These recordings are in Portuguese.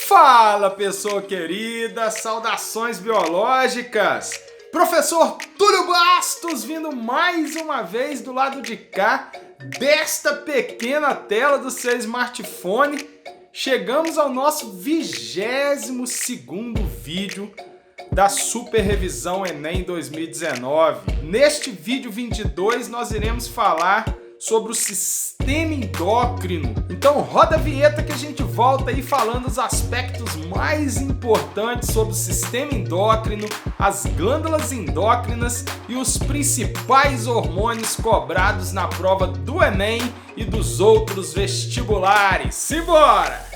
Fala, pessoa querida, saudações biológicas! Professor Túlio Bastos vindo mais uma vez do lado de cá desta pequena tela do seu smartphone. Chegamos ao nosso 22º vídeo da Super Revisão Enem 2019. Neste vídeo 22 nós iremos falar sobre o sistema endócrino. Então roda a vinheta que a gente volta aí falando os aspectos mais importantes sobre o sistema endócrino, as glândulas endócrinas e os principais hormônios cobrados na prova do Enem e dos outros vestibulares. Simbora!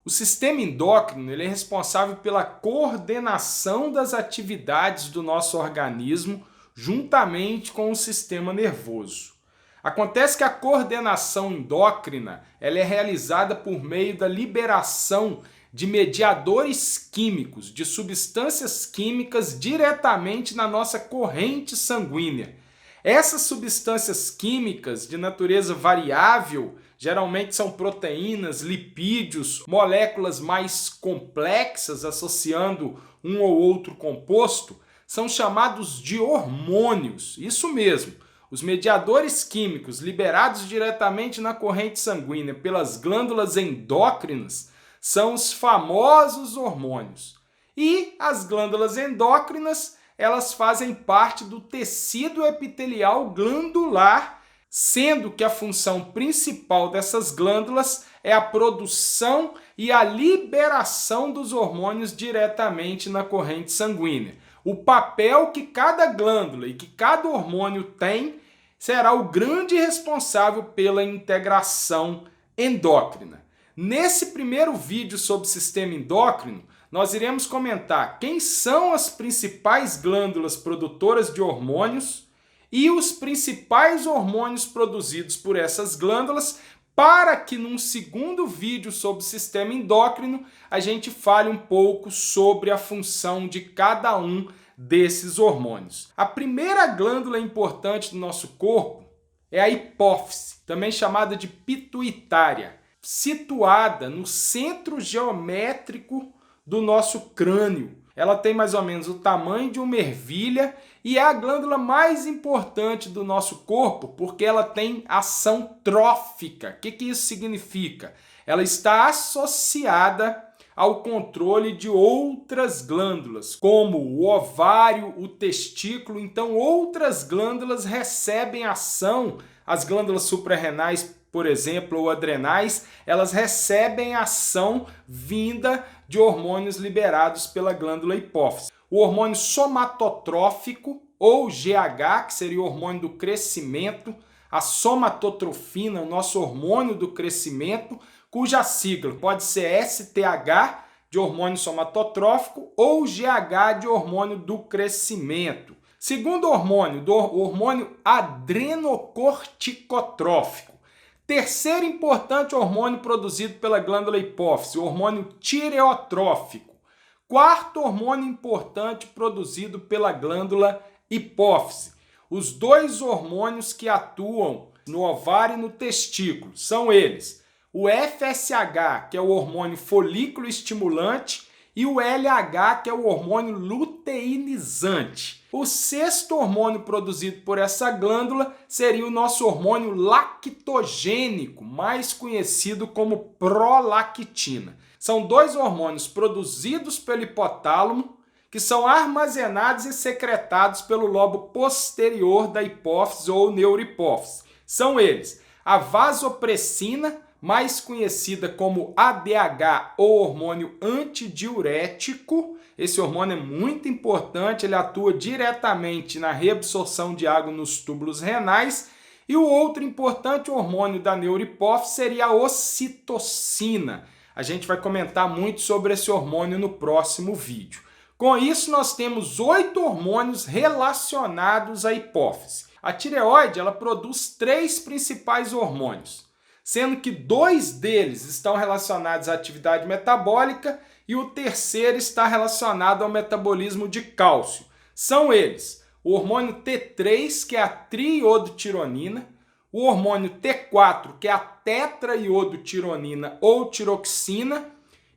O sistema endócrino ele é responsável pela coordenação das atividades do nosso organismo juntamente com o sistema nervoso. Acontece que a coordenação endócrina ela é realizada por meio da liberação de mediadores químicos, de substâncias químicas diretamente na nossa corrente sanguínea. Essas substâncias químicas de natureza variável geralmente são proteínas, lipídios, moléculas mais complexas associando um ou outro composto, são chamados de hormônios. Isso mesmo, os mediadores químicos liberados diretamente na corrente sanguínea pelas glândulas endócrinas são os famosos hormônios. E as glândulas endócrinas, elas fazem parte do tecido epitelial glandular, sendo que a função principal dessas glândulas é a produção e a liberação dos hormônios diretamente na corrente sanguínea. O papel que cada glândula e que cada hormônio tem será o grande responsável pela integração endócrina. Nesse primeiro vídeo sobre o sistema endócrino, nós iremos comentar quem são as principais glândulas produtoras de hormônios e os principais hormônios produzidos por essas glândulas, para que num segundo vídeo sobre o sistema endócrino a gente fale um pouco sobre a função de cada um desses hormônios. A primeira glândula importante do nosso corpo é a hipófise, também chamada de pituitária, situada no centro geométrico do nosso crânio. Ela tem mais ou menos o tamanho de uma ervilha e é a glândula mais importante do nosso corpo porque ela tem ação trófica. O que isso significa? Ela está associada ao controle de outras glândulas, como o ovário, o testículo. Então, outras glândulas recebem ação, as glândulas suprarrenais, por exemplo, ou adrenais, elas recebem ação vinda de hormônios liberados pela glândula hipófise. O hormônio somatotrófico, ou GH, que seria o hormônio do crescimento, a somatotrofina, o nosso hormônio do crescimento, cuja sigla pode ser STH, de hormônio somatotrófico, ou GH, de hormônio do crescimento. Segundo hormônio, o hormônio adrenocorticotrófico. Terceiro importante hormônio produzido pela glândula hipófise, o hormônio tireotrófico. Quarto hormônio importante produzido pela glândula hipófise. Os dois hormônios que atuam no ovário e no testículo são eles: o FSH, que é o hormônio folículo estimulante, e o LH, que é o hormônio luteinizante. O sexto hormônio produzido por essa glândula seria o nosso hormônio lactogênico, mais conhecido como prolactina. São dois hormônios produzidos pelo hipotálamo que são armazenados e secretados pelo lobo posterior da hipófise ou neurohipófise. São eles a vasopressina, mais conhecida como ADH ou hormônio antidiurético. Esse hormônio é muito importante, ele atua diretamente na reabsorção de água nos túbulos renais. E o outro importante hormônio da neurohipófise seria a ocitocina. A gente vai comentar muito sobre esse hormônio no próximo vídeo. Com isso, nós temos 8 hormônios relacionados à hipófise. A tireoide ela produz 3 principais hormônios, sendo que 2 deles estão relacionados à atividade metabólica e o terceiro está relacionado ao metabolismo de cálcio. São eles o hormônio T3, que é a triiodotironina, o hormônio T4, que é a tetraiodotironina ou tiroxina,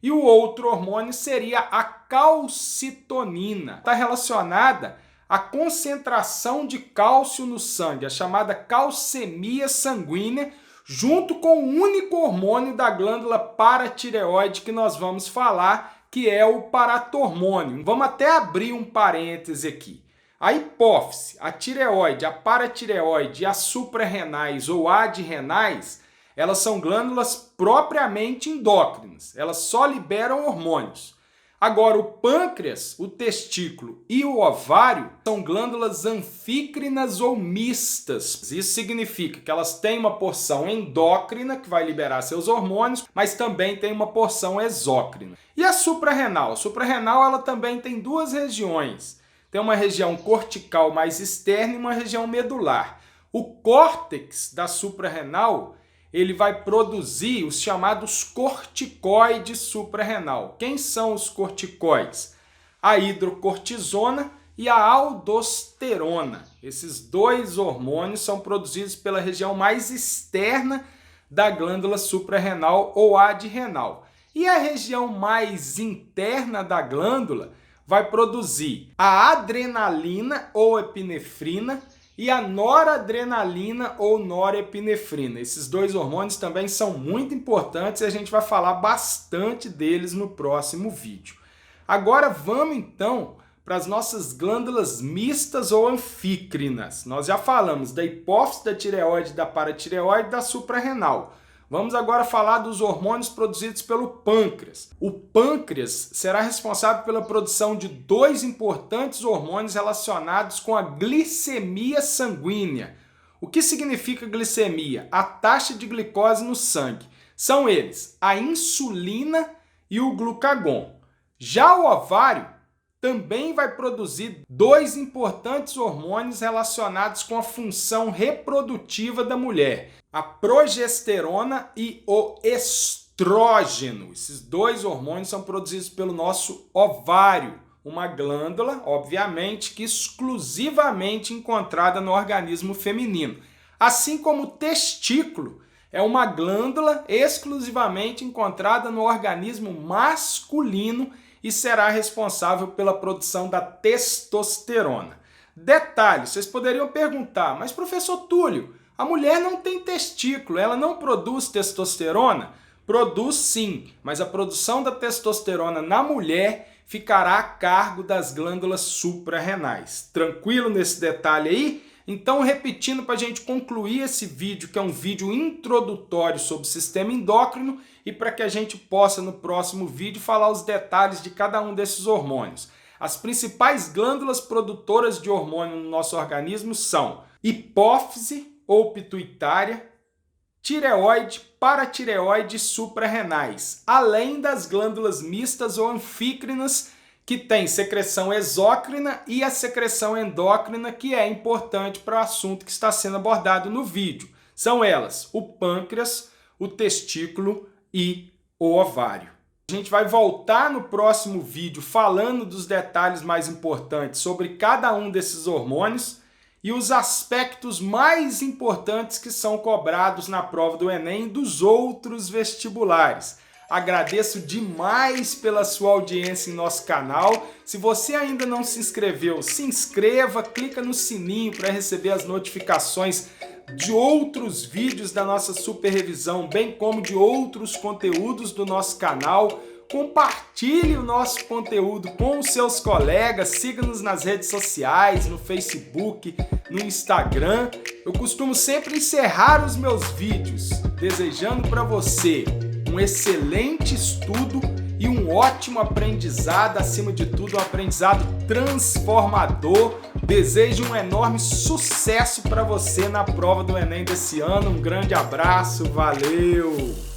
e o outro hormônio seria a calcitonina. Está relacionada à concentração de cálcio no sangue, a chamada calcemia sanguínea, junto com o único hormônio da glândula paratireoide que nós vamos falar, que é o paratormônio. Vamos até abrir um parêntese aqui. A hipófise, a tireoide, a paratireoide e as suprarrenais ou adrenais, elas são glândulas propriamente endócrinas. Elas só liberam hormônios. Agora, o pâncreas, o testículo e o ovário são glândulas anfícrinas ou mistas. Isso significa que elas têm uma porção endócrina, que vai liberar seus hormônios, mas também tem uma porção exócrina. E a suprarrenal? A suprarrenal ela também tem duas regiões. Tem uma região cortical mais externa e uma região medular. O córtex da suprarrenal, ele vai produzir os chamados corticoides suprarrenal. Quem são os corticoides? A hidrocortisona e a aldosterona. Esses dois hormônios são produzidos pela região mais externa da glândula suprarrenal ou adrenal. E a região mais interna da glândula vai produzir a adrenalina ou epinefrina e a noradrenalina ou norepinefrina. Esses dois hormônios também são muito importantes e a gente vai falar bastante deles no próximo vídeo. Agora vamos então para as nossas glândulas mistas ou anfícrinas. Nós já falamos da hipófise, da tireoide, da paratireoide e da suprarrenal. Vamos agora falar dos hormônios produzidos pelo pâncreas. O pâncreas será responsável pela produção de dois importantes hormônios relacionados com a glicemia sanguínea. O que significa glicemia? A taxa de glicose no sangue. São eles a insulina e o glucagon. Já o ovário também vai produzir dois importantes hormônios relacionados com a função reprodutiva da mulher, a progesterona e o estrógeno. Esses dois hormônios são produzidos pelo nosso ovário, uma glândula, obviamente, que exclusivamente encontrada no organismo feminino. Assim como o testículo é uma glândula exclusivamente encontrada no organismo masculino e será responsável pela produção da testosterona. Detalhe, vocês poderiam perguntar, mas professor Túlio, a mulher não tem testículo, ela não produz testosterona? Produz sim, mas a produção da testosterona na mulher ficará a cargo das glândulas suprarrenais. Tranquilo nesse detalhe aí? Então, repetindo para a gente concluir esse vídeo, que é um vídeo introdutório sobre o sistema endócrino, e para que a gente possa, no próximo vídeo, falar os detalhes de cada um desses hormônios. As principais glândulas produtoras de hormônio no nosso organismo são hipófise ou pituitária, tireoide, paratireoide e suprarrenais, além das glândulas mistas ou anfícrinas, que tem secreção exócrina e a secreção endócrina, que é importante para o assunto que está sendo abordado no vídeo. São elas o pâncreas, o testículo e o ovário. A gente vai voltar no próximo vídeo falando dos detalhes mais importantes sobre cada um desses hormônios e os aspectos mais importantes que são cobrados na prova do Enem e dos outros vestibulares. Agradeço demais pela sua audiência em nosso canal. Se você ainda não se inscreveu, se inscreva, clica no sininho para receber as notificações de outros vídeos da nossa super revisão, bem como de outros conteúdos do nosso canal. Compartilhe o nosso conteúdo com os seus colegas, siga-nos nas redes sociais, no Facebook, no Instagram. Eu costumo sempre encerrar os meus vídeos desejando para você um excelente estudo e um ótimo aprendizado, acima de tudo, um aprendizado transformador. Desejo um enorme sucesso para você na prova do Enem desse ano. Um grande abraço, valeu!